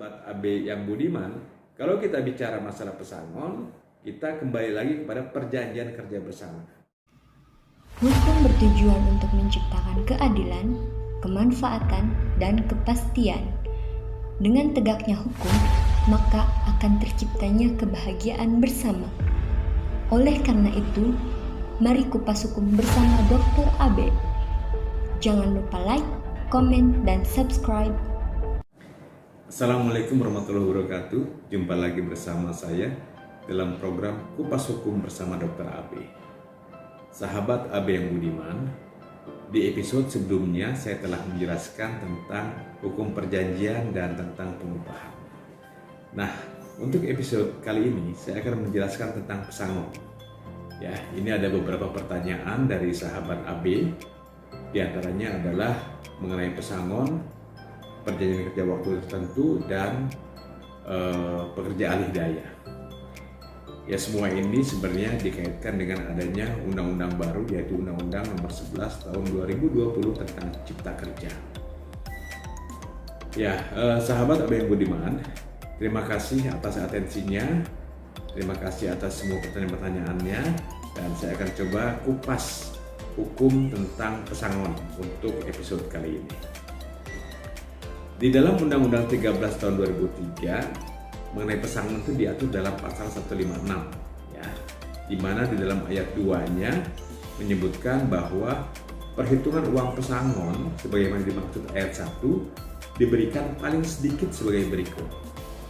sahabat AB yang budiman, kalau kita bicara masalah pesangon, kita kembali lagi kepada perjanjian kerja bersama. Hukum bertujuan untuk menciptakan keadilan, kemanfaatan, dan kepastian. Dengan tegaknya hukum, maka akan terciptanya kebahagiaan bersama. Oleh karena itu, mari kupas hukum bersama Dr. Abe. Jangan lupa like, komen, dan subscribe. Assalamualaikum warahmatullahi wabarakatuh. Jumpa lagi bersama saya dalam program Kupas Hukum bersama Dr. Abe. Sahabat Abe yang budiman, di episode sebelumnya saya telah menjelaskan tentang hukum perjanjian dan tentang pengupahan. Nah, untuk episode kali ini saya akan menjelaskan tentang pesangon. Ya, ini ada beberapa pertanyaan dari sahabat AB. Di antaranya adalah mengenai pesangon, perjanjian kerja waktu tertentu, dan pekerja alih daya. Ya, semua ini sebenarnya dikaitkan dengan adanya undang-undang baru, yaitu Undang-Undang Nomor 11 Tahun 2020 tentang Cipta Kerja. Ya, sahabat AB yang budiman, terima kasih atas atensinya, terima kasih atas semua pertanyaan-pertanyaannya, dan saya akan coba kupas hukum tentang pesangon untuk episode kali ini. Di dalam Undang-Undang 13 tahun 2003 mengenai pesangon itu diatur dalam pasal 156, ya, di mana di dalam ayat 2-nya menyebutkan bahwa perhitungan uang pesangon sebagaimana dimaksud ayat 1 diberikan paling sedikit sebagai berikut.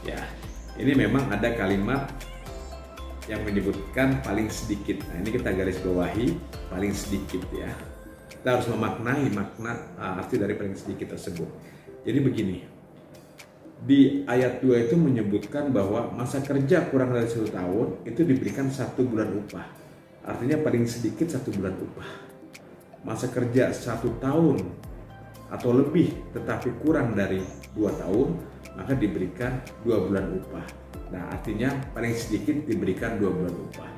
Ya, ini memang ada kalimat yang menyebutkan paling sedikit. Nah, ini kita garis bawahi paling sedikit, ya. Kita harus memaknai makna arti dari paling sedikit tersebut. Jadi begini, di ayat 2 itu menyebutkan bahwa masa kerja kurang dari 1 tahun itu diberikan 1 bulan upah. Artinya paling sedikit 1 bulan upah. Masa kerja 1 tahun atau lebih tetapi kurang dari 2 tahun, maka diberikan 2 bulan upah. Nah, artinya paling sedikit diberikan 2 bulan upah.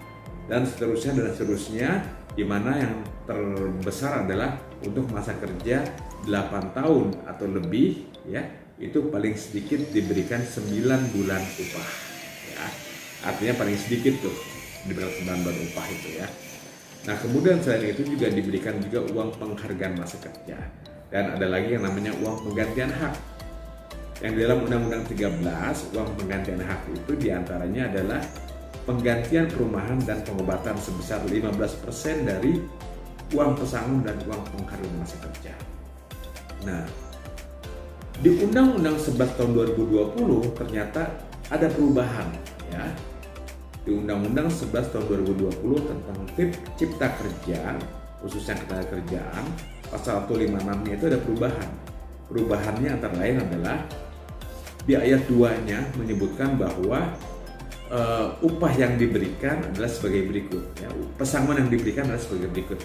Dan seterusnya, di mana yang terbesar adalah untuk masa kerja 8 tahun atau lebih, ya, itu paling sedikit diberikan 9 bulan upah, ya. Artinya paling sedikit tuh diberikan 9 bulan upah itu, ya. Nah, kemudian selain itu juga diberikan juga uang penghargaan masa kerja, dan ada lagi yang namanya uang penggantian hak. Yang dalam Undang-Undang 13, uang penggantian hak itu diantaranya adalah penggantian perumahan dan pengobatan sebesar 15% dari uang pesangon dan uang penghargaan masa kerja. Nah, di Undang-Undang 11 tahun 2020 ternyata ada perubahan, ya. Di Undang-Undang 11 tahun 2020 tentang Cipta Kerja, khususnya ketenagakerjaan, pasal 156-nya itu ada perubahan. Perubahannya antara lain adalah di ayat 2-nya menyebutkan bahwa upah yang diberikan adalah sebagai berikut, ya. Pesangon yang diberikan adalah sebagai berikut.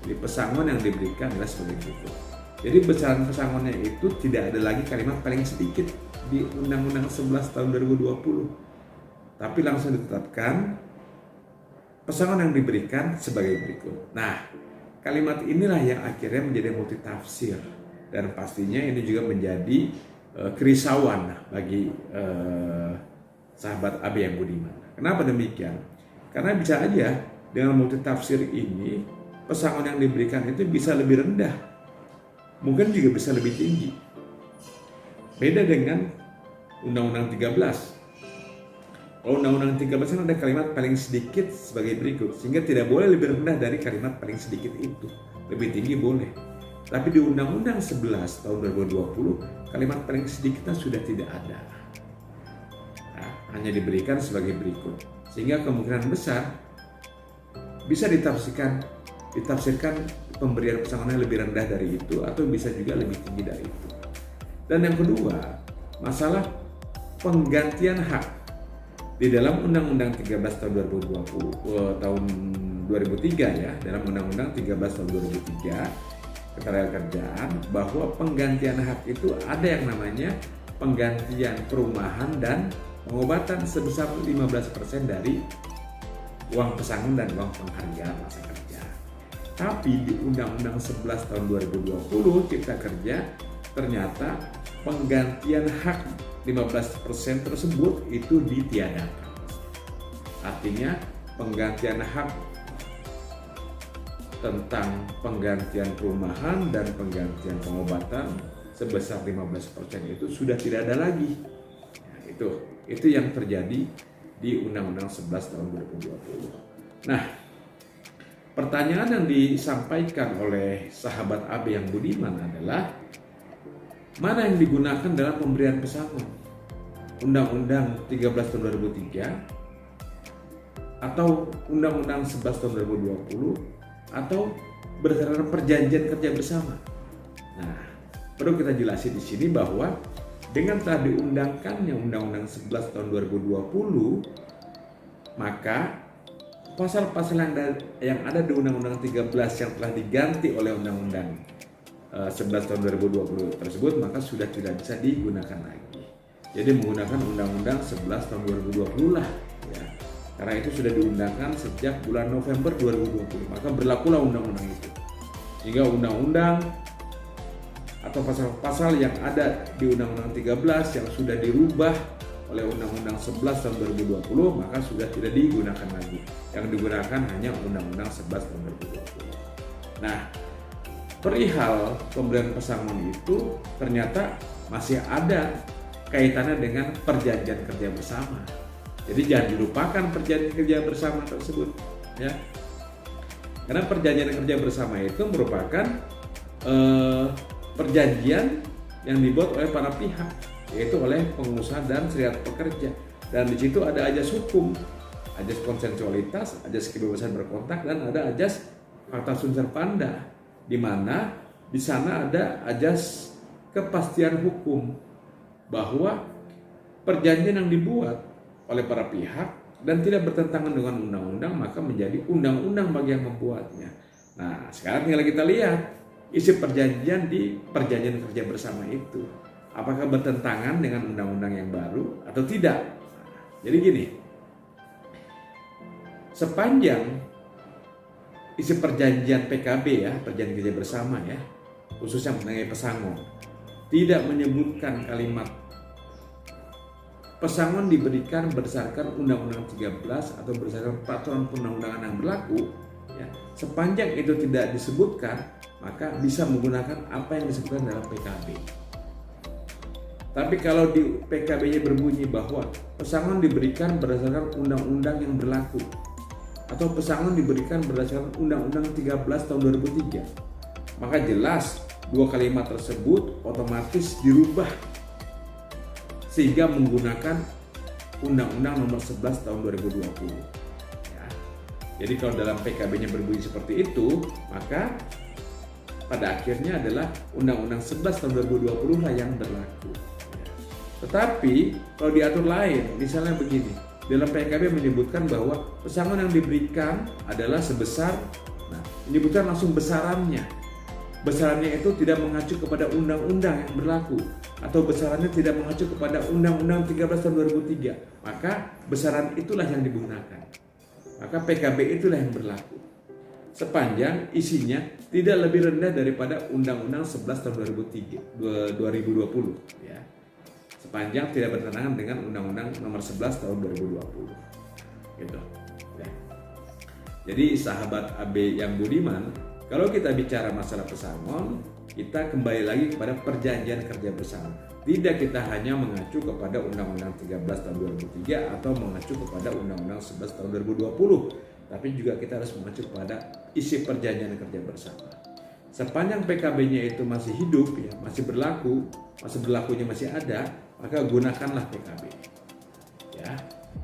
Jadi pesangon yang diberikan adalah sebagai berikut. Jadi besaran pesangonnya itu tidak ada lagi kalimat paling sedikit di Undang-Undang 11 tahun 2020. Tapi langsung ditetapkan pesangon yang diberikan sebagai berikut. Nah, kalimat inilah yang akhirnya menjadi multitafsir, dan pastinya ini juga menjadi kerisauan bagi sahabat AB yang budiman. Kenapa demikian? Karena bisa aja dengan multitafsir ini pesangon yang diberikan itu bisa lebih rendah, mungkin juga bisa lebih tinggi. Beda dengan Undang-Undang 13. Kalau Undang-Undang 13 kan ada kalimat paling sedikit sebagai berikut, sehingga tidak boleh lebih rendah dari kalimat paling sedikit itu. Lebih tinggi boleh. Tapi di Undang-Undang 11 tahun 2020, kalimat paling sedikitnya sudah tidak ada. Nah, hanya diberikan sebagai berikut. Sehingga kemungkinan besar bisa ditafsirkan pemberian pesangonnya lebih rendah dari itu, atau bisa juga lebih tinggi dari itu. Dan yang kedua, masalah penggantian hak. Di dalam Undang-Undang 13 tahun 2003, ya, dalam Undang-Undang 13 tahun 2003 ketenagakerjaan, bahwa penggantian hak itu ada yang namanya penggantian perumahan dan pengobatan sebesar 15% dari uang pesangon dan uang penghargaan masa kerja. Tapi di Undang-Undang 11 tahun 2020 Cipta Kerja ternyata penggantian hak 15% tersebut itu ditiadakan. Artinya penggantian hak tentang penggantian perumahan dan penggantian pengobatan sebesar 15% itu sudah tidak ada lagi. Nah, itu yang terjadi di Undang-Undang 11 tahun 2020. Nah, pertanyaan yang disampaikan oleh sahabat AB yang budiman adalah mana yang digunakan dalam pemberian pesangon? Undang-Undang 13 tahun 2003 atau Undang-Undang 11 tahun 2020 atau berdasarkan perjanjian kerja bersama. Nah, perlu kita jelasin di sini bahwa dengan telah diundangkannya Undang-Undang 11 tahun 2020, maka pasal-pasal yang ada di Undang-Undang 13 yang telah diganti oleh Undang-Undang 11 tahun 2020 tersebut maka sudah tidak bisa digunakan lagi. Jadi menggunakan Undang-Undang 11 tahun 2020 lah ya. Karena itu sudah diundangkan sejak bulan November 2020, maka berlakulah undang-undang itu. Sehingga undang-undang atau pasal-pasal yang ada di Undang-Undang 13 yang sudah dirubah oleh Undang-Undang 11 tahun 2020 maka sudah tidak digunakan lagi. Yang digunakan hanya Undang-Undang 11 tahun 2020. Nah, perihal pemberian pesangon itu ternyata masih ada kaitannya dengan perjanjian kerja bersama. Jadi jangan dilupakan perjanjian kerja bersama tersebut, ya. Karena perjanjian kerja bersama itu merupakan perjanjian yang dibuat oleh para pihak, yaitu oleh pengusaha dan serikat pekerja. Dan di situ ada ajas hukum, ajas konsensualitas, ajas kebebasan berkontak, dan ada ajas fakta sunt serpanda, di mana di sana ada ajas kepastian hukum bahwa perjanjian yang dibuat oleh para pihak dan tidak bertentangan dengan undang-undang maka menjadi undang-undang bagi yang membuatnya. Nah, sekarang tinggal kita lihat isi perjanjian di perjanjian kerja bersama itu apakah bertentangan dengan undang-undang yang baru atau tidak. Jadi gini, sepanjang isi perjanjian PKB ya, perjanjian kerja bersama ya, khususnya mengenai pesangon, tidak menyebutkan kalimat pesangon diberikan berdasarkan Undang-Undang 13 atau berdasarkan peraturan perundang-undangan yang berlaku, ya, sepanjang itu tidak disebutkan, maka bisa menggunakan apa yang disebutkan dalam PKB. Tapi kalau di PKB-nya berbunyi bahwa pesangon diberikan berdasarkan undang-undang yang berlaku atau pesangon diberikan berdasarkan Undang-Undang 13 tahun 2003, maka jelas dua kalimat tersebut otomatis dirubah sehingga menggunakan Undang-Undang nomor 11 tahun 2020. Ya. Jadi kalau dalam PKB-nya berbunyi seperti itu, maka pada akhirnya adalah Undang-Undang 11 tahun 2020 lah yang berlaku. Ya. Tetapi kalau diatur lain, misalnya begini, dalam PKB menyebutkan bahwa pesangon yang diberikan adalah sebesar, nah menyebutkan langsung besarannya. Besarannya itu tidak mengacu kepada undang-undang yang berlaku atau besarannya tidak mengacu kepada Undang-Undang 13 tahun 2003, maka besaran itulah yang digunakan. Maka PKB itulah yang berlaku. Sepanjang isinya tidak lebih rendah daripada Undang-Undang 11 tahun 2020 ya. Sepanjang tidak bertentangan dengan Undang-Undang nomor 11 tahun 2020. Gitu. Ya. Jadi sahabat AB yang budiman, kalau kita bicara masalah pesangon, kita kembali lagi kepada perjanjian kerja bersama. Tidak kita hanya mengacu kepada Undang-Undang 13 tahun 2003 atau mengacu kepada Undang-Undang 11 tahun 2020, tapi juga kita harus mengacu kepada isi perjanjian kerja bersama. Sepanjang PKB-nya itu masih hidup, ya, masih berlaku, berlakunya masih ada, maka gunakanlah PKB. Ya,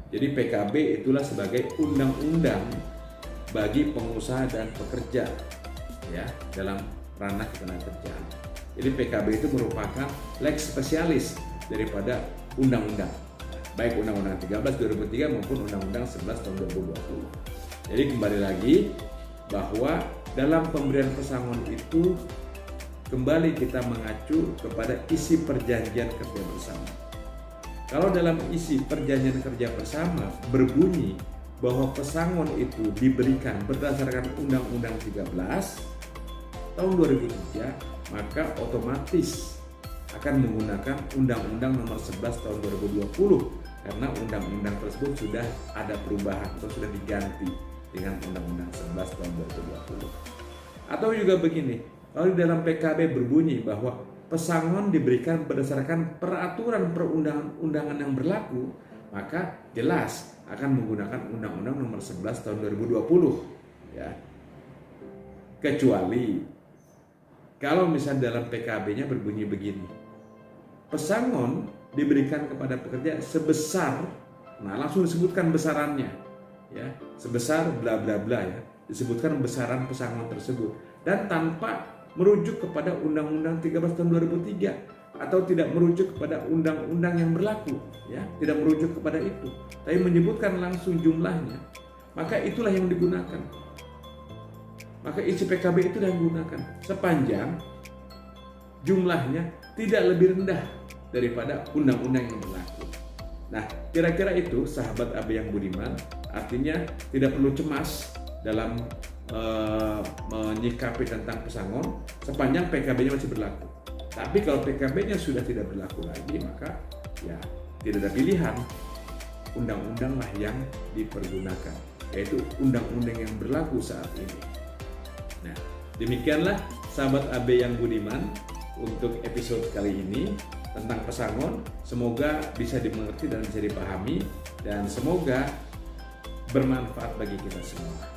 jadi PKB itulah sebagai undang-undang bagi pengusaha dan pekerja. Ya, dalam ranah ketenagakerjaan. Jadi PKB itu merupakan lex spesialis daripada undang-undang, baik Undang-Undang 13 2003 maupun Undang-Undang 11 tahun 2020. Jadi kembali lagi bahwa dalam pemberian pesangon itu kembali kita mengacu kepada isi perjanjian kerja bersama. Kalau dalam isi perjanjian kerja bersama berbunyi bahwa pesangon itu diberikan berdasarkan Undang-Undang 13 tahun 2003, maka otomatis akan menggunakan Undang-Undang Nomor 11 Tahun 2020 karena undang-undang tersebut sudah ada perubahan atau sudah diganti dengan Undang-Undang 11 Tahun 2020. Atau juga begini, kalau di dalam PKB berbunyi bahwa pesangon diberikan berdasarkan peraturan perundang-undangan yang berlaku, maka jelas akan menggunakan Undang-Undang Nomor 11 Tahun 2020 ya. Kecuali kalau misalnya dalam PKB-nya berbunyi begini, pesangon diberikan kepada pekerja sebesar, nah langsung disebutkan besarannya ya, sebesar bla bla bla ya, disebutkan besaran pesangon tersebut dan tanpa merujuk kepada Undang-Undang 13 Tahun 2003 atau tidak merujuk kepada undang-undang yang berlaku ya, tidak merujuk kepada itu, tapi menyebutkan langsung jumlahnya, maka itulah yang digunakan. Maka isi PKB itu yang digunakan sepanjang jumlahnya tidak lebih rendah daripada undang-undang yang berlaku. Nah, kira-kira itu sahabat AB yang budiman, artinya tidak perlu cemas dalam menyikapi tentang pesangon sepanjang PKB-nya masih berlaku. Tapi kalau PKB-nya sudah tidak berlaku lagi, maka ya tidak ada pilihan, undang-undang lah yang dipergunakan, yaitu undang-undang yang berlaku saat ini. Nah, demikianlah sahabat AB yang budiman untuk episode kali ini tentang pesangon. Semoga bisa dimengerti dan bisa dipahami, dan semoga bermanfaat bagi kita semua.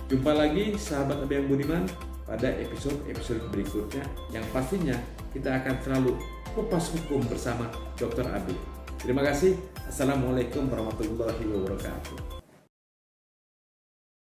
Jumpa lagi sahabat AB yang budiman pada episode berikutnya, yang pastinya kita akan selalu kupas hukum bersama Dr. AB. Terima kasih. Assalamualaikum warahmatullahi wabarakatuh.